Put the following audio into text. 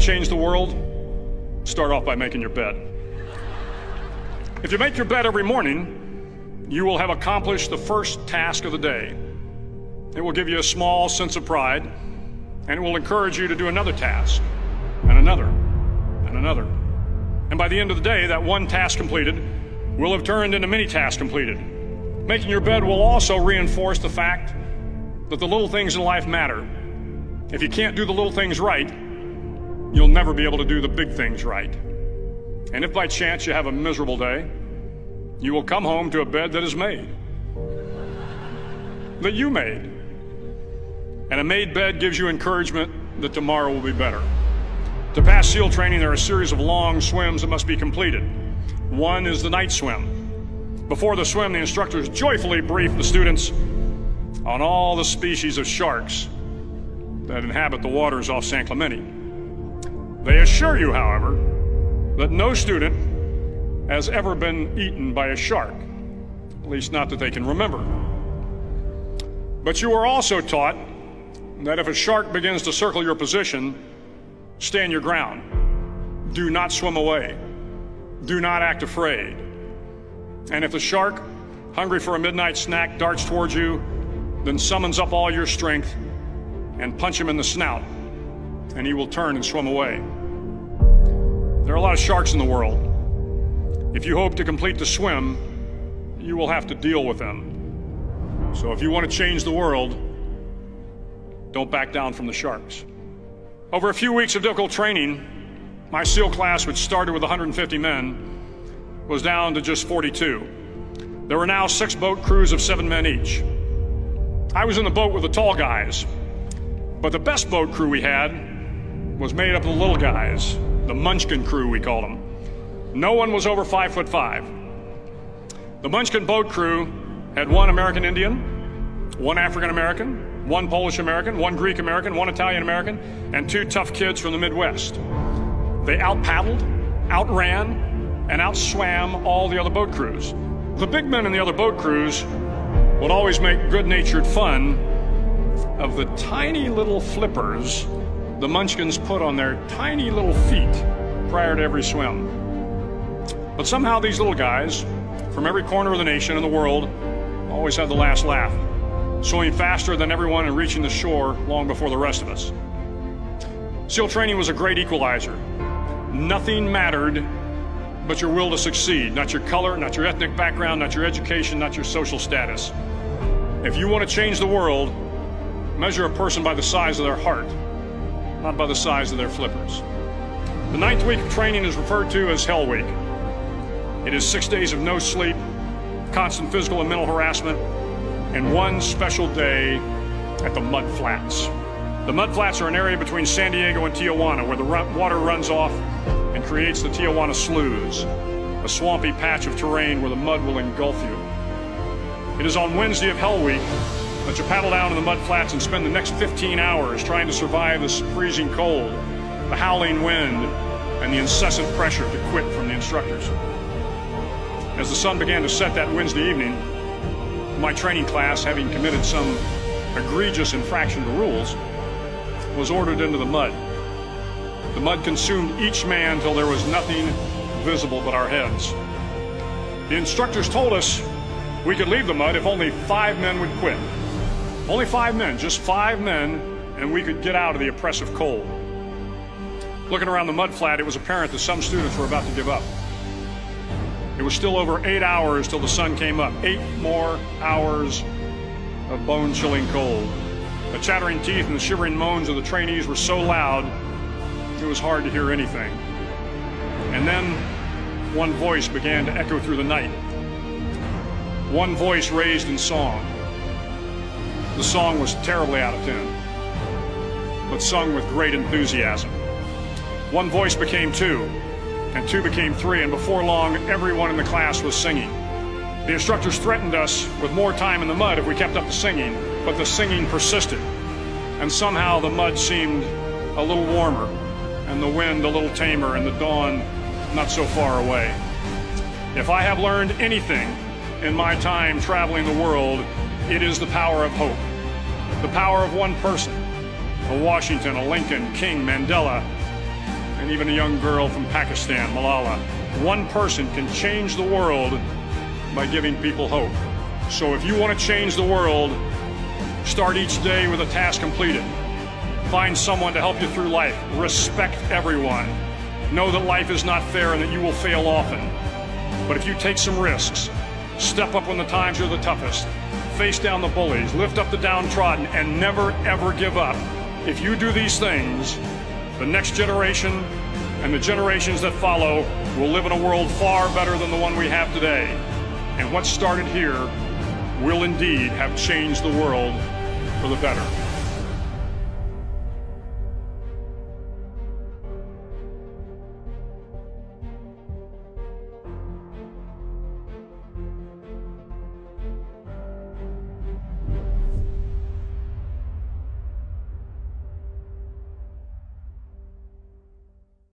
change the world, start off by making your bed. If you make your bed every morning, you will have accomplished the first task of the day. It will give you a small sense of pride, and it will encourage you to do another task, and another, and another. And by the end of the day, that one task completed will have turned into many tasks completed. Making your bed will also reinforce the fact that the little things in life matter. If you can't do the little things right, you'll never be able to do the big things right. And if by chance you have a miserable day, you will come home to a bed that is made, that you made. And a made bed gives you encouragement that tomorrow will be better. To pass SEAL training, there are a series of long swims that must be completed. One is the night swim. Before the swim, the instructors joyfully brief the students on all the species of sharks that inhabit the waters off San Clemente. They assure you, however, that no student has ever been eaten by a shark, at least not that they can remember. But you are also taught that if a shark begins to circle your position, stand your ground. Do not swim away. Do not act afraid. And if the shark, hungry for a midnight snack, darts towards you, then summons up all your strength and punch him in the snout, and he will turn and swim away. There are a lot of sharks in the world. If you hope to complete the swim, you will have to deal with them. So if you want to change the world, don't back down from the sharks. Over a few weeks of difficult training, my SEAL class, which started with 150 men, was down to just 42. There were now 6 boat crews of 7 men each. I was in the boat with the tall guys, but the best boat crew we had was made up of the little guys, the Munchkin crew, we called them. No one was over 5'5". The Munchkin boat crew had 1 American Indian, 1 African American, 1 Polish American, 1 Greek American, 1 Italian American, and 2 tough kids from the Midwest. They out-paddled, outran, and outswam all the other boat crews. The big men in the other boat crews would always make good-natured fun of the tiny little flippers the Munchkins put on their tiny little feet prior to every swim. But somehow these little guys from every corner of the nation and the world always had the last laugh, swimming faster than everyone and reaching the shore long before the rest of us. SEAL training was a great equalizer. Nothing mattered but your will to succeed, not your color, not your ethnic background, not your education, not your social status. If you want to change the world, measure a person by the size of their heart, not by the size of their flippers. The 9th week of training is referred to as Hell Week. It is 6 days of no sleep, constant physical and mental harassment, and 1 special day at the Mud Flats. The Mud Flats are an area between San Diego and Tijuana where the water runs off and creates the Tijuana Sloughs, a swampy patch of terrain where the mud will engulf you. It is on Wednesday of Hell Week that you paddle down to the Mud Flats and spend the next 15 hours trying to survive this freezing cold, the howling wind, and the incessant pressure to quit from the instructors. As the sun began to set that Wednesday evening, my training class, having committed some egregious infraction to rules, was ordered into the mud. The mud consumed each man till there was nothing visible but our heads. The instructors told us we could leave the mud if only 5 men would quit. Only 5 men, just 5 men, and we could get out of the oppressive cold. Looking around the mud flat, it was apparent that some students were about to give up. It was still over 8 hours till the sun came up. 8 more hours of bone-chilling cold. The chattering teeth and the shivering moans of the trainees were so loud, it was hard to hear anything. And then one voice began to echo through the night. One voice raised in song. The song was terribly out of tune, but sung with great enthusiasm. One voice became 2, and 2 became 3, and before long, everyone in the class was singing. The instructors threatened us with more time in the mud if we kept up the singing, but the singing persisted, and somehow the mud seemed a little warmer, and the wind a little tamer, and the dawn not so far away. If I have learned anything in my time traveling the world, it is the power of hope. The power of one person, a Washington, a Lincoln, King, Mandela, and even a young girl from Pakistan, Malala. One person can change the world by giving people hope. So if you want to change the world, start each day with a task completed. Find someone to help you through life. Respect everyone. Know that life is not fair and that you will fail often. But if you take some risks, step up when the times are the toughest, face down the bullies, lift up the downtrodden, and never ever give up. If you do these things, the next generation and the generations that follow will live in a world far better than the one we have today. And what started here will indeed have changed the world for the better.